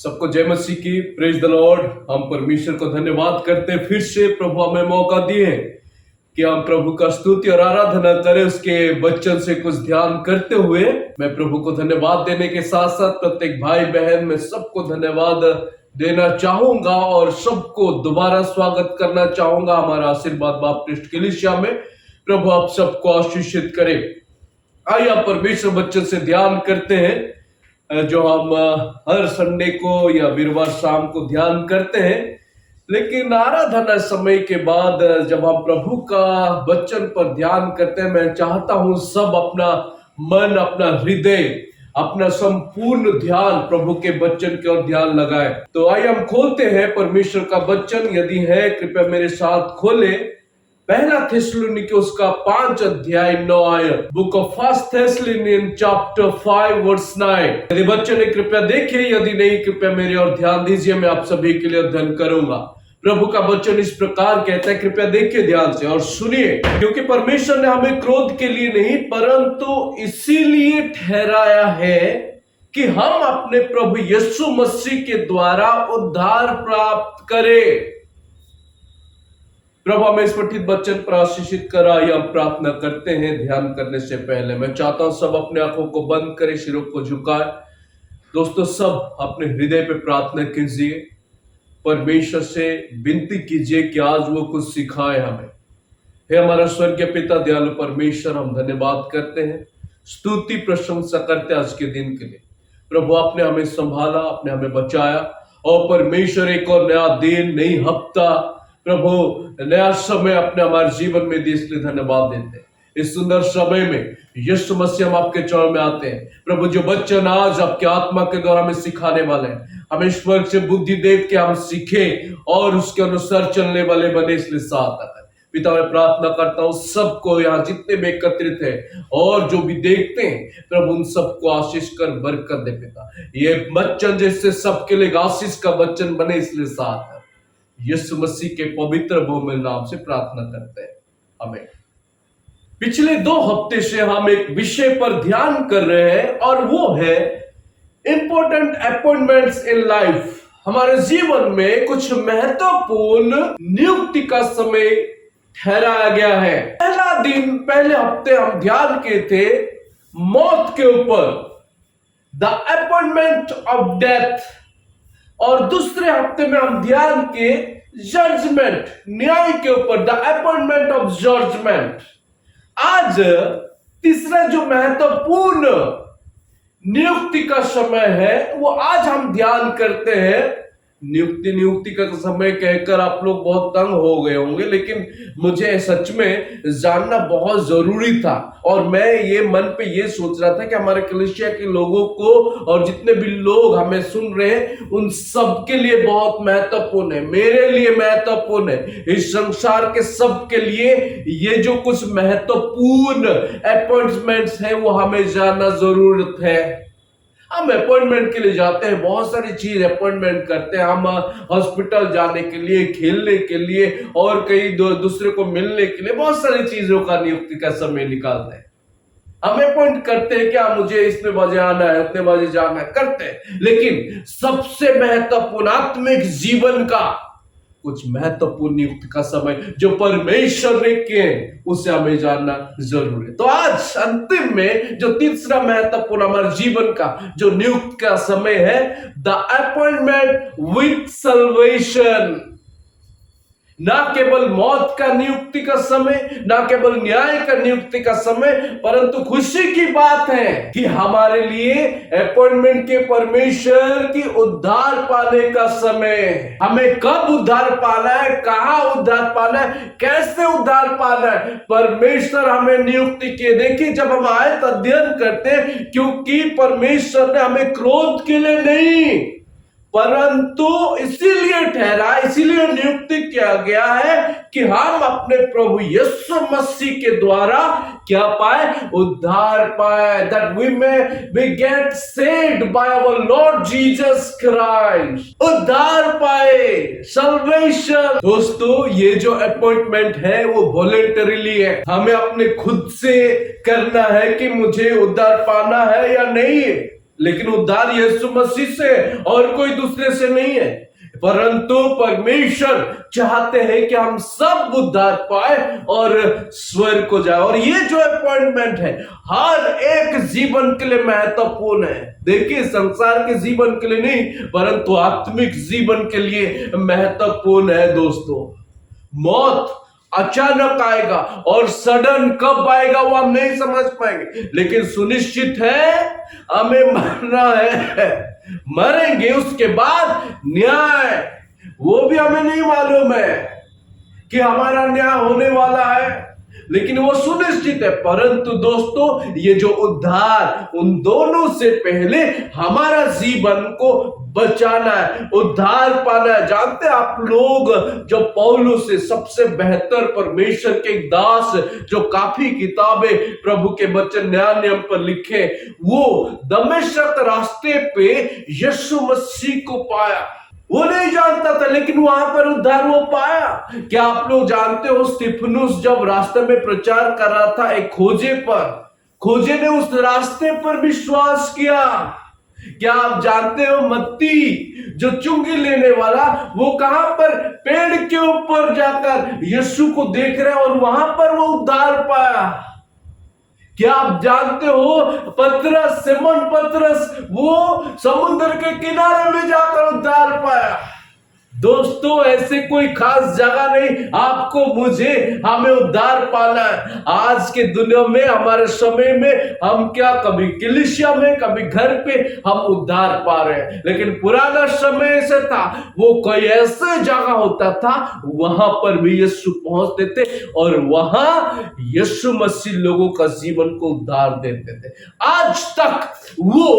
सबको जय मसीह की। Praise the Lord. हम परमेश्वर को धन्यवाद करते हैं, फिर से प्रभु हमें मौका दिए कि हम प्रभु का स्तुति और आराधना करें। उसके वचन से कुछ ध्यान करते हुए मैं प्रभु को धन्यवाद देने के साथ साथ प्रत्येक भाई बहन में सबको धन्यवाद देना चाहूंगा और सबको दोबारा स्वागत करना चाहूंगा हमारा आशीर्वाद बाप्टिस्ट कलीसिया में। प्रभु आप सबको आशीषित करे। आइए आप परमेश्वर वचन से ध्यान करते हैं जो हम हर संडे को या वीरवार शाम को ध्यान करते हैं। लेकिन आराधना समय के बाद जब हम प्रभु का वचन पर ध्यान करते हैं, मैं चाहता हूं सब अपना मन, अपना हृदय, अपना संपूर्ण ध्यान प्रभु के वचन की ओर ध्यान लगाए। तो आइए हम खोलते हैं परमेश्वर का वचन। यदि है कृपया मेरे साथ खोले पहला थिस्सलुनीके उसका 5 अध्याय 9 आयत। बुक ऑफ फर्स्ट थिस्सलुनीके चैप्टर 5 वर्स 9। यदि बच्चे ने कृपया देखे, यदि नहीं कृपया मेरी ओर ध्यान दीजिए, मैं आप सभी के लिए अध्ययन करूंगा। प्रभु का वचन इस प्रकार कहता है, कृपया देखिए ध्यान से और सुनिए। क्योंकि परमेश्वर ने हमें क्रोध के लिए नहीं परंतु इसीलिए ठहराया है कि हम अपने प्रभु यीशु मसीह के द्वारा उद्धार प्राप्त करें। प्रभु हमें इस पठित वचन पर आशीषित करा। या हम प्रार्थना करते हैं। ध्यान करने से पहले मैं चाहता हूं सब अपने आंखों को बंद करें, सिरों को झुकाए। दोस्तों सब अपने हृदय पे प्रार्थना कीजिए, परमेश्वर से विनती कीजिए कि आज वो कुछ सिखाए हमें। हे हमारा स्वर्गीय पिता, दयालु परमेश्वर, हम धन्यवाद करते हैं, स्तुति प्रशंसा करते हैं आज के दिन के लिए। प्रभु आपने हमें संभाला, आपने हमें बचाया और परमेश्वर एक और नया दिन, नई हफ्ता, प्रभु नया समय अपने हमारे जीवन में दी, इसलिए धन्यवाद देते हैं। इस सुंदर समय में यीशु मसीह हम आपके चरण में आते हैं। प्रभु जो वचन आज आपके आत्मा के द्वारा हमें सिखाने वाले हैं, हमें ईश्वर से बुद्धि देख के हम सीखे और उसके अनुसार चलने वाले बने, इसलिए साथ आता है। पिता मैं प्रार्थना करता हूँ सबको, यहाँ जितने भी एकत्रित हैं और जो भी देखते हैं, प्रभु उन सबको आशीष कर बरकत दे। पिता ये वचन जैसे सबके लिए आशीष का वचन बने, इसलिए साथ है। यीशु मसीह के पवित्र बहुमूल्य नाम से प्रार्थना करते हैं, आमीन। पिछले 2 हफ्ते से हम एक विषय पर ध्यान कर रहे हैं और वो है इंपॉर्टेंट अपॉइंटमेंट्स इन लाइफ। हमारे जीवन में कुछ महत्वपूर्ण नियुक्ति का समय ठहराया गया है। पहले हफ्ते हम ध्यान किए थे मौत के ऊपर, द अपॉइंटमेंट ऑफ डेथ, और दूसरे हफ्ते में हम ध्यान के जजमेंट, न्याय के ऊपर, द अपॉइंटमेंट ऑफ जजमेंट। आज तीसरा जो महत्वपूर्ण नियुक्ति का समय है वो आज हम ध्यान करते हैं। नियुक्ति का समय कहकर आप लोग बहुत तंग हो गए होंगे, लेकिन मुझे सच में जानना बहुत जरूरी था और मैं ये मन पे ये सोच रहा था कि हमारे कलीसिया के लोगों को और जितने भी लोग हमें सुन रहे हैं उन सब के लिए बहुत महत्वपूर्ण है, मेरे लिए महत्वपूर्ण है, इस संसार के सब के लिए ये जो कुछ महत्वपूर्ण अपॉइंटमेंट्स है वो हमें जानना जरूरत है। हम अपॉइंटमेंट के लिए जाते हैं, बहुत सारी चीज अपॉइंटमेंट करते हैं। हम हॉस्पिटल जाने के लिए, खेलने के लिए और कई दूसरे को मिलने के लिए बहुत सारी चीजों का नियुक्ति का समय निकालते हैं। हम अपॉइंट करते हैं क्या, मुझे इतने बजे आना है, उतने बजे जाना है, करते हैं। लेकिन सबसे महत्वपूर्ण आत्मिक जीवन का कुछ महत्वपूर्ण नियुक्ति का समय जो परमेश्वर ने किए उसे हमें जानना जरूरी है। तो आज अंतिम में जो तीसरा महत्वपूर्ण हमारे जीवन का जो नियुक्ति का समय है, द अपॉइंटमेंट विथ सल्वेशन। ना केवल मौत का नियुक्ति का समय, ना केवल न्याय का नियुक्ति का समय, परंतु खुशी की बात है कि हमारे लिए अपॉइंटमेंट के परमेश्वर की उद्धार पाने का समय। हमें कब उद्धार पाना है, कहां उद्धार पाना है, कैसे उद्धार पाना है, परमेश्वर हमें नियुक्ति किए। देखिए जब हम आयत अध्ययन करते हैं, क्योंकि परमेश्वर ने हमें क्रोध के लिए नहीं परंतु इसीलिए ठहरा, इसीलिए नियुक्ति किया गया है कि हम अपने प्रभु यीशु मसीह के द्वारा क्या पाए, उद्धार पाए, that we may be get saved by our Lord Jesus Christ। उद्धार पाए, salvation। दोस्तों ये जो अपॉइंटमेंट है वो वॉलंटरीली है, हमें अपने खुद से करना है कि मुझे उद्धार पाना है या नहीं। लेकिन उद्धार यीशु मसीह से और कोई दूसरे से नहीं है, परंतु परमेश्वर चाहते हैं कि हम सब उद्धार पाए और स्वर्ग को जाए। और ये जो अपॉइंटमेंट है हर एक जीवन के लिए महत्वपूर्ण है। देखिए, संसार के जीवन के लिए नहीं, परंतु आत्मिक जीवन के लिए महत्वपूर्ण है। दोस्तों, मौत अचानक आएगा और सडन कब आएगा वो हम नहीं समझ पाएंगे, लेकिन सुनिश्चित है हमें मरना है, मरेंगे, उसके बाद न्याय, वो भी हमें नहीं मालूम है कि हमारा न्याय होने वाला है, लेकिन वो सुनिश्चित है। परंतु दोस्तों, ये जो उद्धार, उन दोनों से पहले हमारा जीवन को बचाना है, उद्धार पाना है। जानते हैं आप लोग, जो पौलुस से सबसे बेहतर परमेश्वर के दास, जो काफी किताबें प्रभु के वचन न्याय नियम पर लिखे, वो दमिश्क रास्ते पे यीशु मसीह को पाया। वो नहीं जानता था, लेकिन वहां पर उद्धार वो पाया। क्या आप लोग जानते हो, स्तिफनुस जब रास्ते में प्रचार कर रहा था एक खोजे ने उस रास्ते पर विश्वास किया। क्या आप जानते हो, मत्ती जो चुंगी लेने वाला, वो कहां पर, पेड़ के ऊपर जाकर यीशु को देख रहे और वहां पर वो उद्धार पाया। क्या आप जानते हो, पतरस, सिमोन पतरस, वो समुद्र के किनारे में जाकर उद्धार पाया। दोस्तों, ऐसे कोई खास जगह नहीं, आपको मुझे, हमें उद्धार पाना है। आज के दुनिया में, हमारे समय में, हम क्या कभी कलीसिया में, कभी घर पे हम उद्धार पा रहे हैं, लेकिन पुराना समय ऐसे था, वो कोई ऐसे जगह होता था, वहां पर भी यीशु पहुंचते थे और वहां यीशु मसीह लोगों का जीवन को उद्धार देते थे। आज तक वो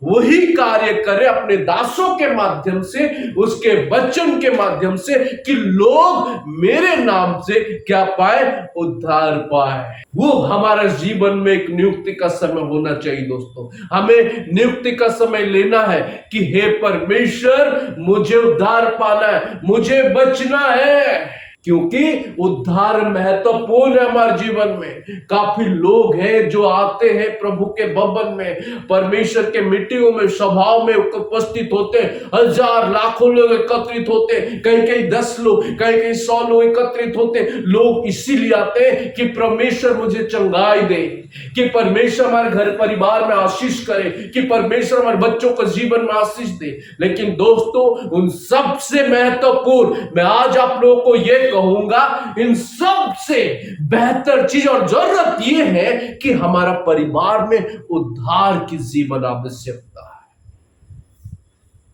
वही कार्य करे अपने दासों के माध्यम से, उसके वचन के माध्यम से, कि लोग मेरे नाम से क्या पाए, उद्धार पाए। वो हमारा जीवन में एक नियुक्ति का समय होना चाहिए। दोस्तों, हमें नियुक्ति का समय लेना है कि हे परमेश्वर, मुझे उद्धार पाना है, मुझे बचना है, क्योंकि उद्धार महत्वपूर्ण है हमारे जीवन में। काफी लोग हैं जो आते हैं प्रभु के भवन में, परमेश्वर के मीटिंगों में, सभाओं में उपस्थित होते हैं, हजार लाखों लोग एकत्रित होते हैं, कहीं 10 लोग, कहीं 100 लोग एकत्रित होते हैं। लोग इसीलिए आते हैं कि परमेश्वर मुझे चंगाई दे, कि परमेश्वर हमारे घर परिवार में आशीष करे, कि परमेश्वर हमारे बच्चों को जीवन में आशीष दे। लेकिन दोस्तों, उन सबसे महत्वपूर्ण, मैं आज आप लोगों को यह कहूंगा, इन सबसे बेहतर चीज और जरूरत यह है कि हमारा परिवार में उद्धार की जीवन आवश्यकता है।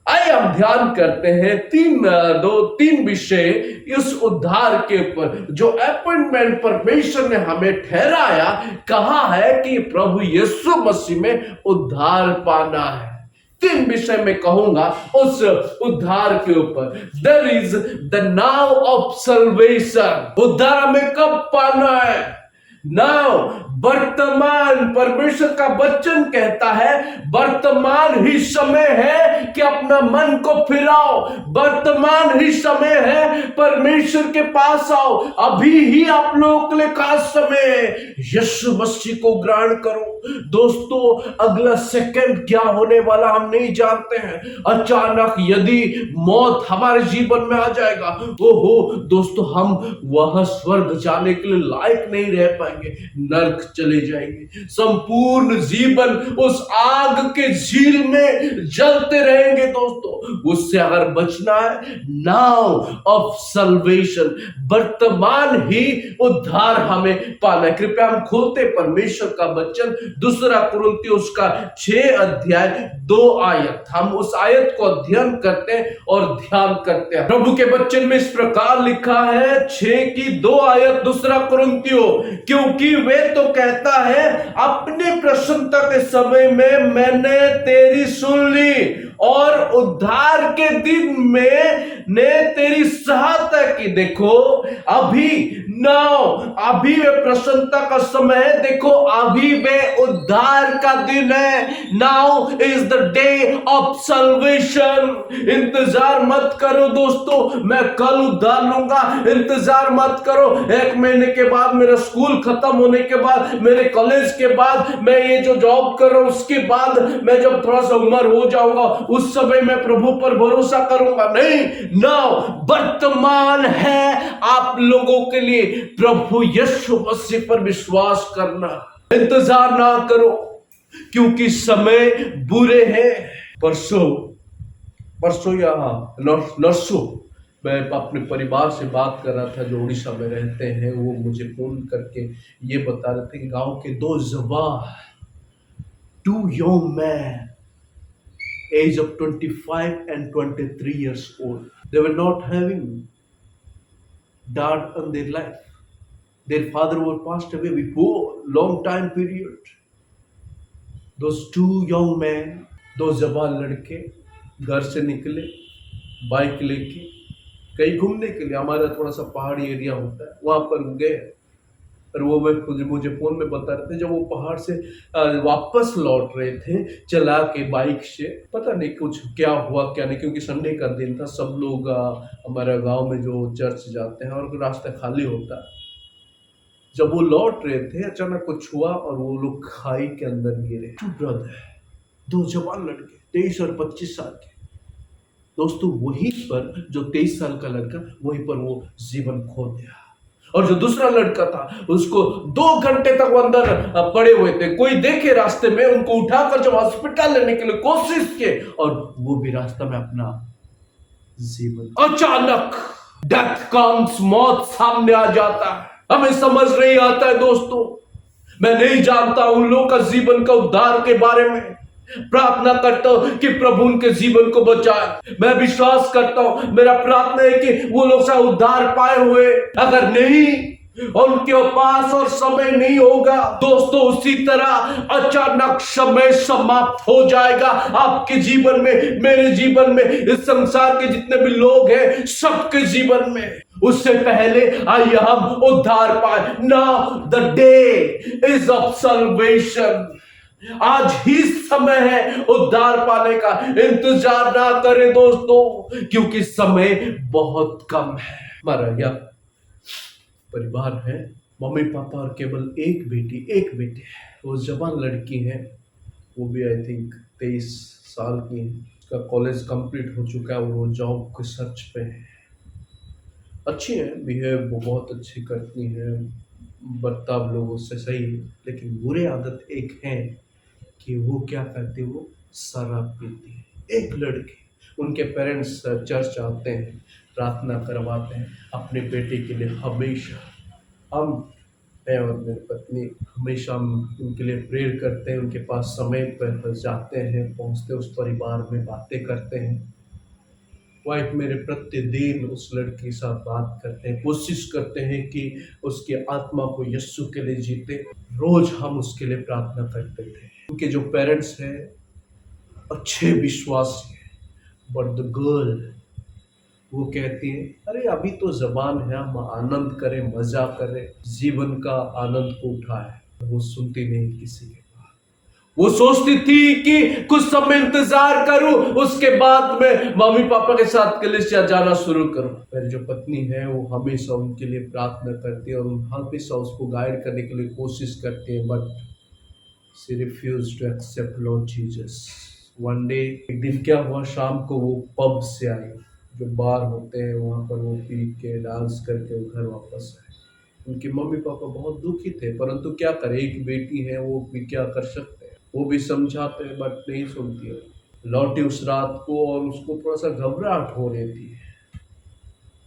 आइए हम ध्यान करते हैं तीन विषय इस उद्धार के ऊपर, जो अपॉइंटमेंट परमेश्वर ने हमें ठहराया, कहा है कि प्रभु यीशु मसीह में उद्धार पाना है। 3 विषय में कहूंगा उस उद्धार के ऊपर। There is the now of salvation. उद्धार हमें कब पाना है? नाउ, वर्तमान। परमेश्वर का वचन कहता है वर्तमान ही समय है कि अपना मन को फिराओ, वर्तमान ही समय है परमेश्वर के पास आओ, अभी ही आप लोगों के लिए खास समय है, यीशु मसीह को ग्रहण करो। दोस्तों, अगला सेकंड क्या होने वाला हम नहीं जानते हैं। अचानक यदि मौत हमारे जीवन में आ जाएगा, ओहो दोस्तों, हम वह स्वर्ग जाने के लिए लायक नहीं रह पाएंगे, नर्क चले जाएंगे, संपूर्ण जीवन उस आग के झील में जलते रहेंगे। दोस्तों, उससे अगर बचना है, नाउ ऑफ सल्वेशन, वर्तमान ही उद्धार हमें पाना है। कृपया हम खोलते परमेश्वर का वचन, 2 कुरिन्थियों उसका 6 अध्याय 2 आयत। हम उस आयत को अध्ययन करते हैं और ध्यान करते हैं। प्रभु के वचन में इस प्रकार लिखा है, 6 की 2 आयत 2 कुरिन्थियों, क्योंकि वे तो कहता है अपनी प्रसन्नता के समय में मैंने तेरी सुन ली और उद्धार के दिन में ने तेरी सहायता की। देखो, अभी नाउ अभी वे प्रसन्नता का समय है। देखो अभी वे उद्धार का दिन है। Now is the day of salvation. इंतजार मत करो दोस्तों, मैं कल उद्धार लूंगा। इंतजार मत करो 1 महीने के बाद, मेरा स्कूल खत्म होने के बाद, मेरे कॉलेज के बाद, मैं ये जो जॉब कर रहा हूं उसके बाद, मैं जब थोड़ा सा उम्र हो जाऊंगा उस समय मैं प्रभु पर भरोसा करूंगा। नहीं, नाउ वर्तमान है आप लोगों के लिए प्रभु यीशु मसीह पर विश्वास करना। इंतजार ना करो क्योंकि समय बुरे हैं। परसों परसों या नरसों मैं अपने परिवार से बात कर रहा था जो उड़ीसा में रहते हैं। वो मुझे फोन करके ये बता रहे थे कि गांव के 2 जवान, 2 young men, age of 25 and 23 years old, they were not having dad in their life. Their father was passed away before long time period. Those 2 young men, 2 जवान लड़के घर से निकले बाइक लेके कहीं घूमने के लिए। हमारा थोड़ा सा पहाड़ी एरिया होता है, वहां पर गए। और वो मुझे फोन में बता रहे थे जब वो पहाड़ से वापस लौट रहे थे चला के बाइक से, पता नहीं कुछ क्या हुआ क्या नहीं, क्योंकि संडे का दिन था। सब लोग हमारे गांव में जो चर्च जाते हैं और रास्ता खाली होता है। जब वो लौट रहे थे अचानक कुछ हुआ और वो लोग खाई के अंदर गिरे। 2 ब्रदर, 2 जवान लड़के, 23 और 25 साल के। दोस्तों वहीं पर जो 23 साल का लड़का, वहीं पर वो जीवन खो दिया। और जो दूसरा लड़का था उसको 2 घंटे तक वो अंदर पड़े हुए थे। कोई देखे रास्ते में, उनको उठाकर जब हॉस्पिटल लेने के लिए कोशिश किए और वो भी रास्ता में अपना जीवन, अचानक डेथ कम्स, मौत सामने आ जाता है। हमें समझ नहीं आता है दोस्तों। मैं नहीं जानता उन लोगों का जीवन का उद्धार के बारे में। प्रार्थना करता हूं कि प्रभु उनके जीवन को बचाए। मैं विश्वास करता हूं, मेरा प्रार्थना है कि वो लोग सा उद्धार पाए हुए। अगर नहीं, उनके पास और समय नहीं होगा दोस्तों, उसी तरह अचानक समय समाप्त हो जाएगा आपके जीवन में, मेरे जीवन में, इस संसार के जितने भी लोग हैं सबके जीवन में। उससे पहले आइए हम उद्धार पाए। Now the day is of salvation. आज ही समय है उद्धार पाने का। इंतजार ना करें दोस्तों क्योंकि समय बहुत कम है। हमारा यह परिवार है, मम्मी पापा और केवल एक बेटी एक बेटे। वो जवान लड़की है, वो भी आई थिंक 23 साल की है। उसका कॉलेज कंप्लीट हो चुका है और वो जॉब के सर्च पे है। अच्छी है, बिहेव वो बहुत अच्छी करती है, बर्ताव लोगों से सही है। लेकिन बुरी आदत एक है कि वो क्या करती है, वो शराब पीती है। एक लड़की, उनके पेरेंट्स चर्च आते हैं, प्रार्थना करवाते हैं अपने बेटे के लिए। हमेशा हम, मैं और मेरी पत्नी, हमेशा हम उनके लिए प्रेयर करते हैं। उनके पास समय पर जाते हैं, पहुंचते उस परिवार में, बातें करते हैं। वाइफ मेरे प्रतिदिन उस लड़की के साथ बात करते हैं, कोशिश करते हैं कि उसकी आत्मा को यीशु के लिए जीते। रोज हम उसके लिए प्रार्थना करते थे। उनके जो पेरेंट्स हैं अच्छे विश्वासी हैं, बट द गर्ल, वो कहती है अरे अभी तो जबान है, हम आनंद करें, मजा करें, जीवन का आनंद को उठाए। वो सुनती नहीं किसी के बात। वो सोचती थी कि कुछ समय इंतजार करूं, उसके बाद में मम्मी पापा के साथ कलीसिया जाना शुरू करूं। मेरी जो पत्नी है वो हमेशा उनके लिए प्रार्थना करती है और हमेशा उसको गाइड करने के लिए कोशिश करती है, but she refused to accept Lord Jesus. One day, एक दिन क्या हुआ, शाम को वो पब से आई, जो बार होते हैं वहाँ पर वो पी के डांस करके वो घर वापस आए। उनके मम्मी पापा बहुत दुखी थे, परंतु क्या करें, एक बेटी है, वो भी क्या कर सकते हैं। वो भी समझाते हैं बट नहीं सुनती है। लौटी उस रात को और उसको थोड़ा सा घबराहट हो रही थी।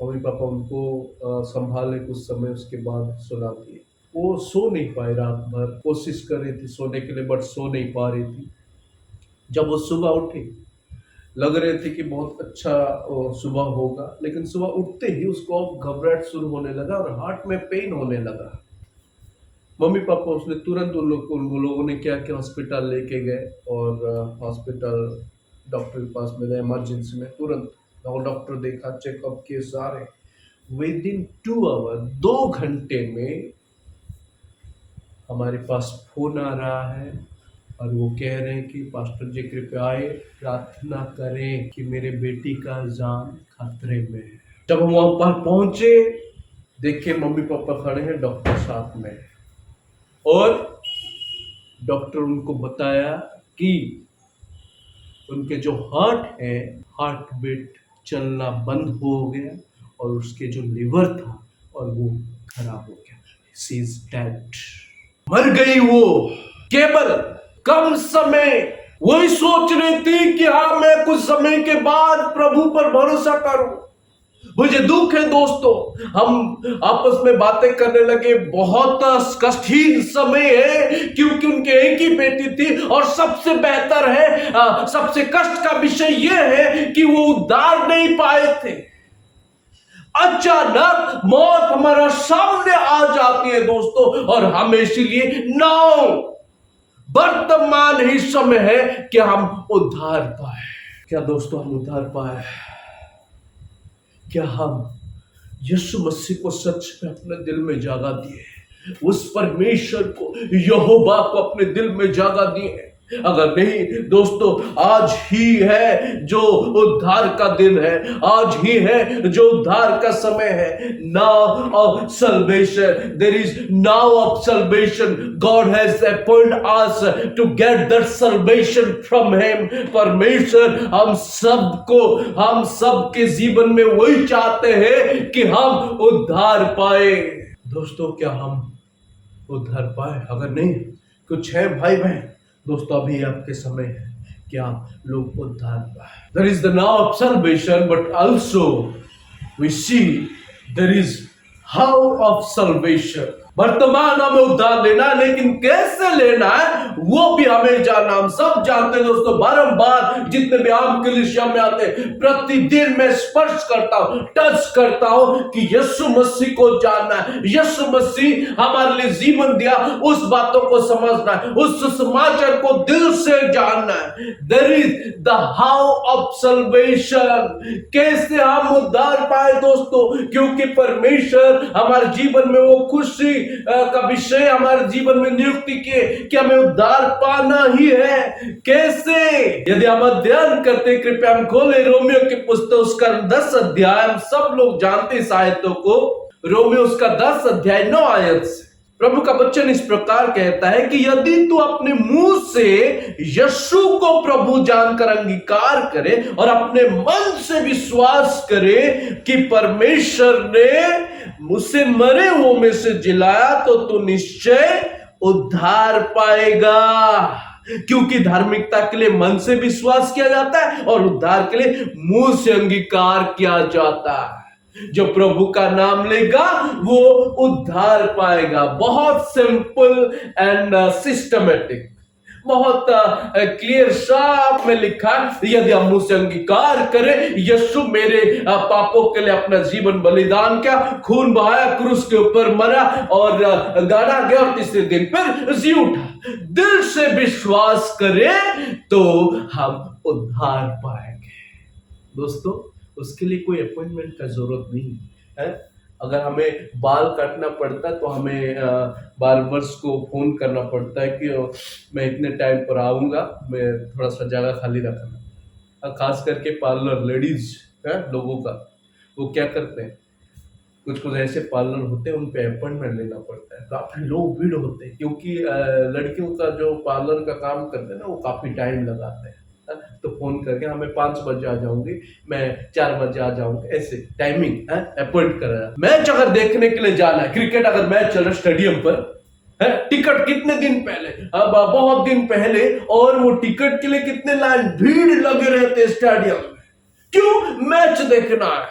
मम्मी पापा उनको संभाले कुछ समय, उसके बाद सुला दिए। वो सो नहीं पाई, रात भर कोशिश कर रही थी सोने के लिए बट सो नहीं पा रही थी। जब वो सुबह उठी, लग रहे थे कि बहुत अच्छा सुबह होगा, लेकिन सुबह उठते ही उसको घबराहट शुरू होने लगा और हार्ट में पेन होने लगा। मम्मी पापा उसने तुरंत उन लोगों ने क्या किया, हॉस्पिटल लेके गए और हॉस्पिटल डॉक्टर के पास में गए इमरजेंसी में। तुरंत डॉक्टर देखा, चेकअप किए सारे, विद इन 2 आवर, 2 घंटे में हमारे पास फोन आ रहा है और वो कह रहे हैं कि पास्टर जी कृपया आए, प्रार्थना करें कि मेरे बेटी का जान खतरे में है। जब हम वहां पर पहुंचे, देखिए मम्मी पापा खड़े हैं, डॉक्टर साथ में, और डॉक्टर उनको बताया कि उनके जो हार्ट है, हार्ट बीट चलना बंद हो गया और उसके जो लिवर था और वो खराब हो गया। शी इज डेड, मर गई वो। केवल कम समय वही सोच रही थी कि हाँ मैं कुछ समय के बाद प्रभु पर भरोसा करूं। मुझे दुख है दोस्तों, हम आपस में बातें करने लगे, बहुत कठिन समय है क्योंकि उनके एक ही बेटी थी और सबसे बेहतर है, सबसे कष्ट का विषय यह है कि वो उद्धार नहीं पाए थे। अचानक मौत हमारा सामने आ जाती है दोस्तों, और हम इसीलिए नाउ वर्तमान ही समय है कि हम उद्धार पाए। क्या दोस्तों हम उद्धार पाए? क्या हम यीशु मसीह को सच में अपने दिल में जागा दिए, उस परमेश्वर को, यहोवा को अपने दिल में जागा दिए? अगर नहीं दोस्तों, आज ही है जो उद्धार का दिन है, आज ही है जो उद्धार का समय है। Now of salvation, there is now of salvation, God has appointed us to get that salvation from him. परमेश्वर हम सबके जीवन में वही चाहते हैं कि हम उद्धार पाए। दोस्तों क्या हम उद्धार पाए? अगर नहीं कुछ है भाई बहन, दोस्तों अभी आपके समय है कि आप लोग उद्धार पाए। There is the now of salvation, but also we see there is how of salvation. वर्तमान हमें उद्धार लेना है, लेकिन कैसे लेना है वो भी हमें जानना। हम सब जानते हैं दोस्तों, बारंबार जितने भी आम कलीसिया में आते हैं, प्रतिदिन मैं स्पर्श करता हूं, टच करता हूं कि यीशु मसीह को जानना है, यीशु मसीह हमारे लिए जीवन दिया, उस बातों को समझना है, उस समाचार को दिल से जानना है। There is the how of salvation, कैसे हम उद्धार पाए दोस्तों, क्योंकि परमेश्वर हमारे जीवन में वो खुशी का विषय हमारे जीवन में नियुक्ति किए कि हमें उद्धार पाना ही है। कैसे? यदि हम अध्ययन करते, कृपया हम खोले रोमियो की पुस्तक उसका 10 अध्याय, हम सब लोग जानते इस आयतों को। रोमियो उसका 10 अध्याय 9 आयत से प्रभु का वचन इस प्रकार कहता है कि यदि तू अपने मुंह से यीशु को प्रभु जानकर अंगीकार करे और अपने मन से विश्वास करे कि परमेश्वर ने मुझसे मरे हुओं में से जिलाया, तो तू निश्चय उद्धार पाएगा। क्योंकि धार्मिकता के लिए मन से विश्वास किया जाता है और उद्धार के लिए मुंह से अंगीकार किया जाता है। जो प्रभु का नाम लेगा वो उद्धार पाएगा। बहुत सिंपल एंड सिस्टमेटिक, बहुत क्लियर साफ में लिखा, यदि हम मुंह से अंगीकार करें यीशु मेरे पापों के लिए अपना जीवन बलिदान किया, खून बहाया, क्रूस के ऊपर मरा और गाड़ा गया और तीसरे दिन पर जी उठा, दिल से विश्वास करें तो हम उद्धार पाएंगे। दोस्तों उसके लिए कोई अपॉइंटमेंट का जरूरत नहीं है। अगर हमें बाल काटना पड़ता है तो हमें बार्बर्स को फोन करना पड़ता है कि मैं इतने टाइम पर आऊँगा, मैं थोड़ा सा जगह खाली रखना। खास करके पार्लर लेडीज है लोगों का, वो क्या करते हैं, कुछ ऐसे पार्लर होते हैं उन पे अपॉइंटमेंट लेना पड़ता है, काफी लोग भीड़ होते हैं, क्योंकि लड़कियों का जो पार्लर का काम करते हैं ना वो काफी टाइम लगाते हैं। तो फोन करके हमें 5 बजे आ जाऊंगी, मैं 4 बजे आ जाऊंगी, ऐसे टाइमिंग अपॉइंट करा। मैच अगर देखने के लिए जाना है, क्रिकेट अगर मैच चल रहा है स्टेडियम पर, टिकट कितने दिन पहले, अब बहुत दिन पहले, और वो टिकट के लिए कितने लाइन भीड़ लगे रहते स्टेडियम में। क्यों? मैच देखना है,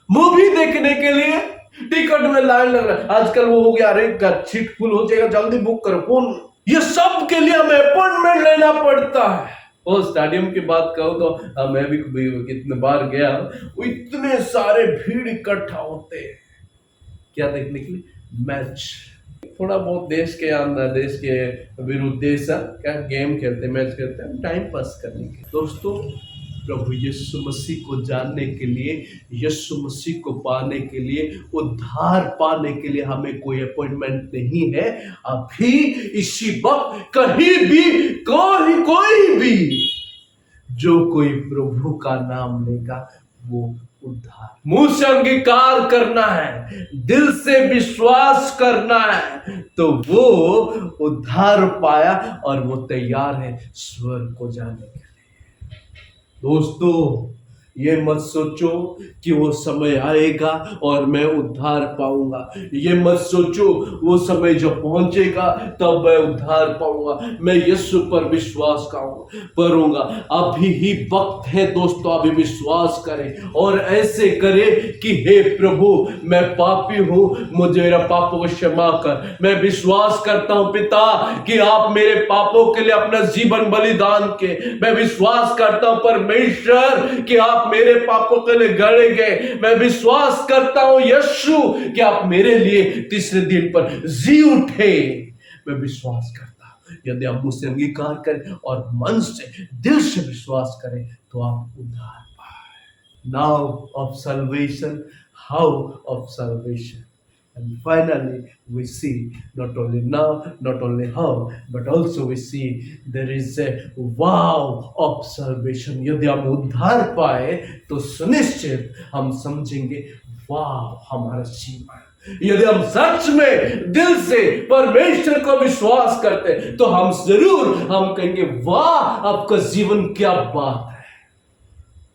मूवी देखने के लिए टिकट में लाइन लग रहा है। आजकल वो हो गया, अरे सीट फुल हो जाएगा, जल्दी बुक करो फोन। ये सब के लिए हमें अपॉइंटमेंट लेना पड़ता है। और स्टेडियम की बात करूं तो मैं भी कितने बार गया, वो इतने सारे भीड़ इकट्ठा होते हैं क्या देखने के लिए? मैच। थोड़ा बहुत देश के अंदर, देश के विरुद्ध देश क्या गेम खेलते, मैच खेलते हैं टाइम पास करने के। दोस्तों प्रभु यीशु मसीह को जानने के लिए, यीशु मसीह को पाने के लिए, उद्धार पाने के लिए हमें कोई अपॉइंटमेंट नहीं है। अभी इसी वक्त कहीं भी कोई भी जो कोई प्रभु का नाम लेगा वो उद्धार, मुंह से अंगीकार करना है, दिल से विश्वास करना है, तो वो उद्धार पाया और वो तैयार है स्वर्ग को जाने के लिए। दोस्तों, ये मत सोचो कि वो समय आएगा और मैं उद्धार पाऊंगा। ये मत सोचो वो समय जब पहुंचेगा तब मैं उद्धार पाऊंगा, मैं यीशु पर विश्वास करूंगा। अभी ही वक्त है दोस्तों, अभी विश्वास करें और ऐसे करें कि हे प्रभु, मैं पापी हूं, मुझे मेरा पापों को क्षमा कर। मैं विश्वास करता हूं पिता कि आप मेरे पापों के लिए अपना जीवन बलिदान के। मैं विश्वास करता हूं परमेश्वर कि आप मेरे पापों के लिए गड़े गए। मैं विश्वास करता हूं यीशु कि आप मेरे लिए तीसरे दिन पर जी उठे। मैं विश्वास करता हूं। यदि आप मुझसे अंगीकार करें और मन से, दिल से विश्वास करें तो आप उद्धार पाए। Now of salvation, how of salvation. And finally, we see not only now, not only how, but also we see there is a wow of salvation. यदि हम उद्धार पाए तो सुनिश्चित हम समझेंगे वाह हमारा जीवन। यदि हम सच में दिल से परमेश्वर को विश्वास करते तो हम जरूर हम कहेंगे वाह आपका जीवन क्या बात है।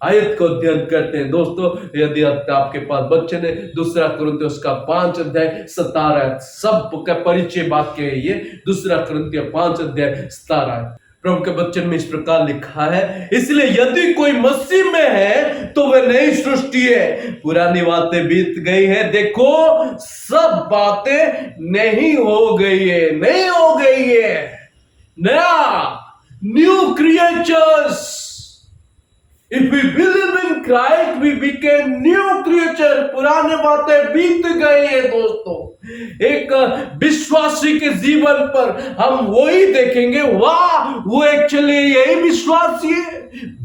आयत को अध्ययन करते हैं दोस्तों। यदि आपके पास बच्चे ने दूसरा कुरिन्थियों उसका 5 अध्याय 17 सबका परिचय वाक्य है ये। दूसरा कुरिन्थियों 5 अध्याय 17 प्रभु के वचन में इस प्रकार लिखा है, इसलिए यदि कोई मसीह में है तो वह नई सृष्टि है, पुरानी बातें बीत गई है, देखो सब बातें नहीं हो गई है, नहीं हो गई है। नया, new creatures. If we believe in Christ, we became new creature. पुराने बातें बीत गए हैं दोस्तों। एक विश्वासी के जीवन पर हम वही देखेंगे, वाह वो एक्चुअली यही विश्वासी है।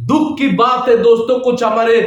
दुख की बात है दोस्तों, कुछ हमारे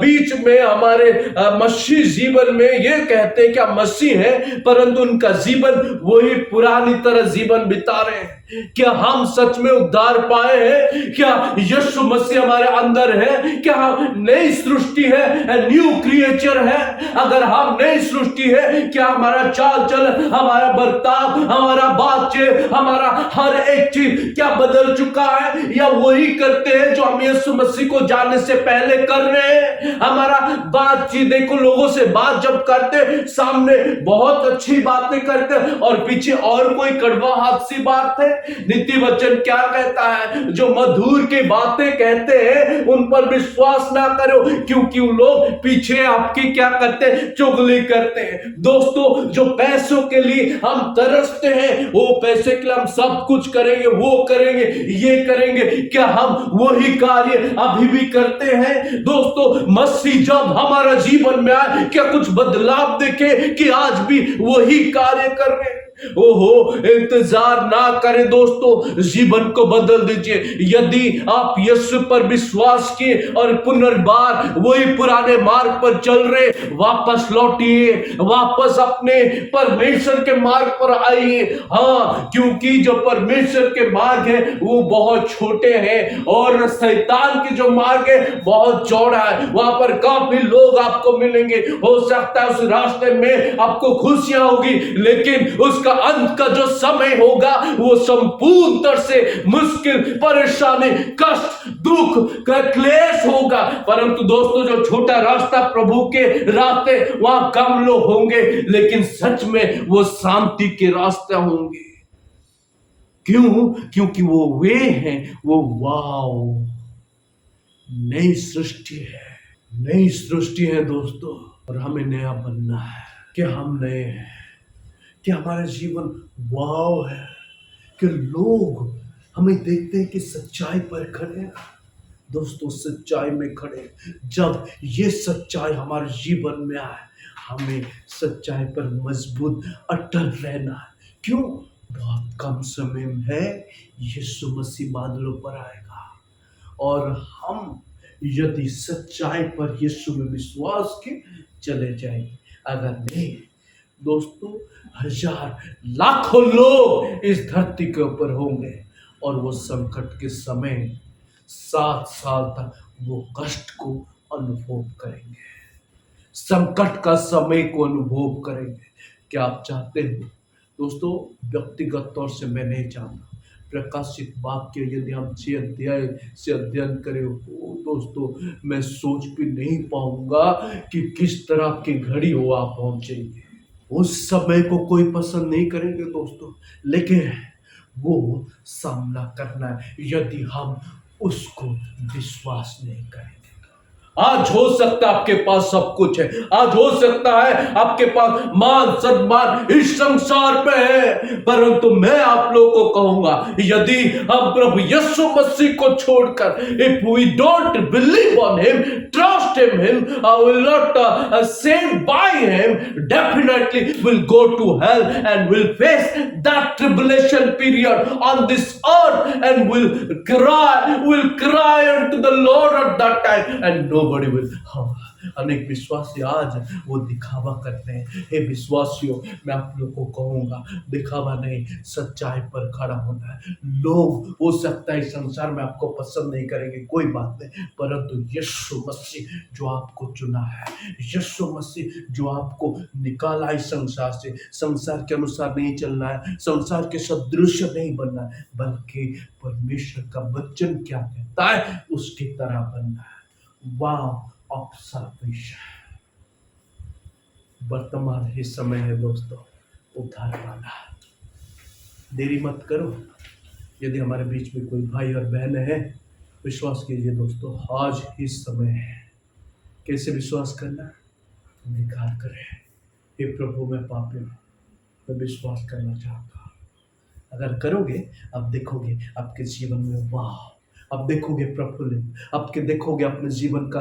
बीच में हमारे मसीह जीवन में ये कहते हैं क्या मसीह है, परंतु उनका जीवन वही पुरानी तरह जीवन बिता रहे हैं। क्या हम सच में उद्धार पाए हैं? क्या यीशु मसीह हमारे अंदर है? क्या हम नई सृष्टि है, न्यू क्रिएचर है? अगर हम नई सृष्टि है, क्या हमारा चाल चलन, हमारा बर्ताव, हमारा बातचीत, हमारा हर एक चीज क्या बदल चुका है, या वही करते हैं जो हम यीशु मसीह को जानने से पहले कर रहे हैं? हमारा बातचीत देखो, लोगों से बात जब करते सामने बहुत अच्छी बातें करते और पीछे और कोई कड़वाहट सी बात है। नीति वचन क्या कहता है? जो मधुर की बातें कहते हैं उन पर विश्वास ना करो, क्योंकि उन लोग पीछे आपकी क्या करते हैं? चुगली करते हैं। दोस्तों, जो पैसों के लिए हम तरसते हैं, वो पैसे के लिए हम सब कुछ करेंगे, वो करेंगे, ये करेंगे, क्या हम वही कार्य अभी भी करते हैं? दोस्तों, मसीह जब हमारा जीवन में आए, क्या कुछ बदलाव देखे कि आज भी वही कार्य कर रहे हैं? ओहो, इंतजार ना करें दोस्तों, जीवन को बदल दीजिए। यदि आप यीशु पर विश्वास किए और पुनर्बार वही पुराने मार्ग पर चल रहे, वापस लौटिए, वापस अपने परमेश्वर के मार्ग पर आइए। हाँ, क्योंकि जो परमेश्वर के मार्ग है वो बहुत छोटे हैं और शैतान की जो मार्ग है बहुत चौड़ा है। वहां पर काफी लोग आपको मिलेंगे, हो सकता है उस रास्ते में आपको खुशियां होगी, लेकिन उस अंत का जो समय होगा वो संपूर्ण तरह से मुश्किल, परेशानी, कष्ट, दुख, क्लेश होगा। परंतु दोस्तों, जो छोटा रास्ता प्रभु के रास्ते, वहां कम लोग होंगे, लेकिन सच में वो शांति के रास्ते होंगे। क्यों? क्योंकि वो वे हैं, वो वाओ नई सृष्टि है, नई सृष्टि है दोस्तों। और हमें नया बनना है। क्या हम नए हैं? क्या हमारा जीवन वाव है? कि लोग हमें देखते हैं कि सच्चाई पर खड़े हैं। दोस्तों, सच्चाई में खड़े, जब ये सच्चाई हमारे जीवन में आए, हमें सच्चाई पर मजबूत अटल रहना है। क्यों? बहुत कम समय में है, यीशु मसीह बादलों पर आएगा और हम यदि सच्चाई पर यीशु में विश्वास के चले जाएंगे। अगर नहीं दोस्तों, हजार लाखों लोग इस धरती के ऊपर होंगे और वो संकट के समय 7 साल तक वो कष्ट को अनुभव करेंगे, संकट का समय को अनुभव करेंगे। क्या आप चाहते हो दोस्तों? व्यक्तिगत तौर से मैं नहीं चाहता। प्रकाशित वाक्य यदि हम 6 अध्याय से अध्ययन करें हो दोस्तों, मैं सोच भी नहीं पाऊंगा कि किस तरह की घड़ी हो आप पहुंचेंगे। उस समय को कोई पसंद नहीं करेंगे दोस्तों, लेकिन वो सामना करना है यदि हम उसको विश्वास नहीं करेंगे। आज हो सकता है आपके पास सब कुछ है, आज हो सकता है आपके पास मान सम्मान इस संसार पे है, परंतु मैं आप लोगों को कहूंगा यदि हम प्रभु यीशु मसीह को छोड़कर, if we don't believe on him, trust in him, will not save by him, definitely will go to hell and will face that tribulation period on this earth and will cry unto the Lord at that time and nobody will. अनेक विश्वासी आज वो दिखावा करते हैं। हे विश्वासियों, मैं आप लोगों को कहूंगा दिखावा नहीं, सच्चाई पर खड़ा होना है। लोग हो सकता है इस संसार में आपको पसंद नहीं करेंगे, कोई बात नहीं, परंतु यीशु मसीह जो आपको चुना है, यीशु मसीह जो आपको निकाला इस संसार से, संसार के अनुसार नहीं चलना है, संसार के सदृश नहीं बनना है, बल्कि परमेश्वर का वचन क्या कहता है उसकी तरह बनना है। वाव ऑफ सल्वेशन। वर्तमान ही समय है दोस्तों उद्धार पाना। देरी मत करो। यदि हमारे बीच में कोई भाई और बहन है, विश्वास कीजिए दोस्तों, आज ही समय है। कैसे विश्वास करना? निखार करें, हे प्रभु मैं पापी हूं, मैं विश्वास करना चाहता हूं। अगर करोगे, अब देखोगे आपके जीवन में वाह, अब देखोगे प्रफुल्लित, आपके देखोगे अपने जीवन का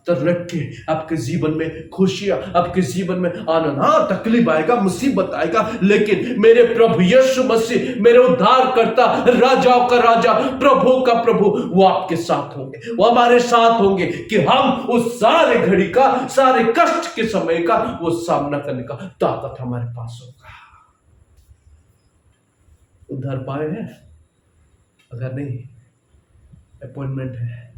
तरक्की, आपके जीवन में खुशियां, आपके जीवन में आनंद। हाँ, तकलीफ आएगा, मुसीबत आएगा, लेकिन मेरे प्रभु यीशु मसीह, मेरे उद्धार करता, राजाओं का राजा, प्रभु का प्रभु, वो आपके साथ होंगे, वो हमारे साथ होंगे कि हम उस सारे घड़ी का, सारे कष्ट के समय का वो सामना करने का ताकत हमारे पास होगा। उद्धार पाए हैं? अगर नहीं, अपॉइंटमेंट है।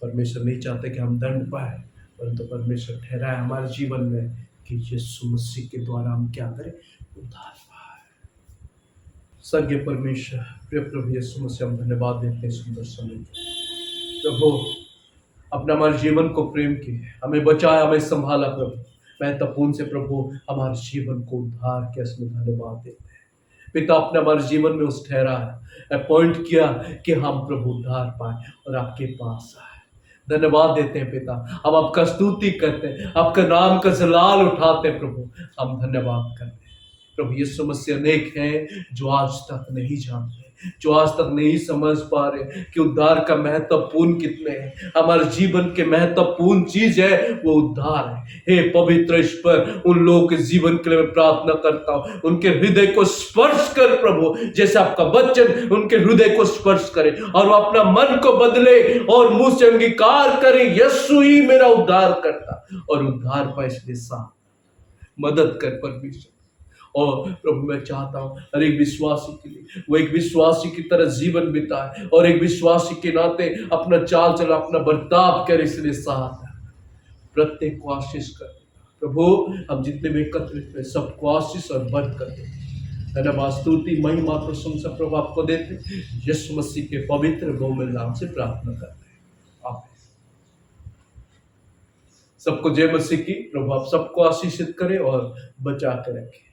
परमेश्वर नहीं चाहते कि हम दंड पाए, परंतु परमेश्वर ठहराए हमारे जीवन में कि यीशु मसीह के द्वारा हम क्या करें? उद्धार पाए। स्वर्गीय परमेश्वर, प्रिय प्रभु यीशु मसीह, हम धन्यवाद देते हैं सुंदर समय। प्रभु अपना हमारे जीवन को प्रेम किए, हमें बचाया, हमें संभाला प्रभु, महत्वपूर्ण से प्रभु हमारे जीवन को उद्धार के इसमें धन्यवाद देते हैं। पिता अपने हमारे जीवन में उस ठहरा है, अपॉइंट किया कि हम प्रभु उद्धार पाए और आपके पास आए। धन्यवाद देते हैं पिता, हम आपका स्तुति करते हैं, आपका नाम का जलाल उठाते हैं प्रभु, हम धन्यवाद करते हैं। प्रभु यीशु मसीह अनेक हैं जो आज तक नहीं जानते, जो आज तक नहीं समझ पा रहे कि उद्धार का महत्वपूर्ण कितने हैं। हमारे जीवन के महत्वपूर्ण चीज है वो उद्धार है। हे पवित्र ईश्वर, उन लोगों के जीवन के लिए मैं प्रार्थना करता हूँ, उनके हृदय को स्पर्श कर प्रभु, जैसे आपका वचन उनके हृदय को स्पर्श करे और वो अपना मन को बदले और मुंह से अंगीकार करे, यीशु ही मेरा उद्धार करता, और उद्धार पाए। इसलिए साथ मदद कर परमेश्वर। और प्रभु मैं चाहता हूँ हर एक विश्वासी के लिए वो एक विश्वासी की तरह जीवन बिताए और एक विश्वासी के नाते अपना चाल चल, अपना बर्ताव करे। इसलिए साथ प्रत्येक को आशीष कर प्रभु, हम जितने भी एकत्रित हैं सबको आशीष और बरकत दे। धन्यवाद, स्तुति, महिमा, प्रशंसा प्रभु आपको देते यीशु मसीह के पवित्र बहुमूल्य नाम से प्रार्थना करते हैं, आमीन। सबको जय मसीह की। प्रभु आप सबको आशीषित करे और बचा के रखे।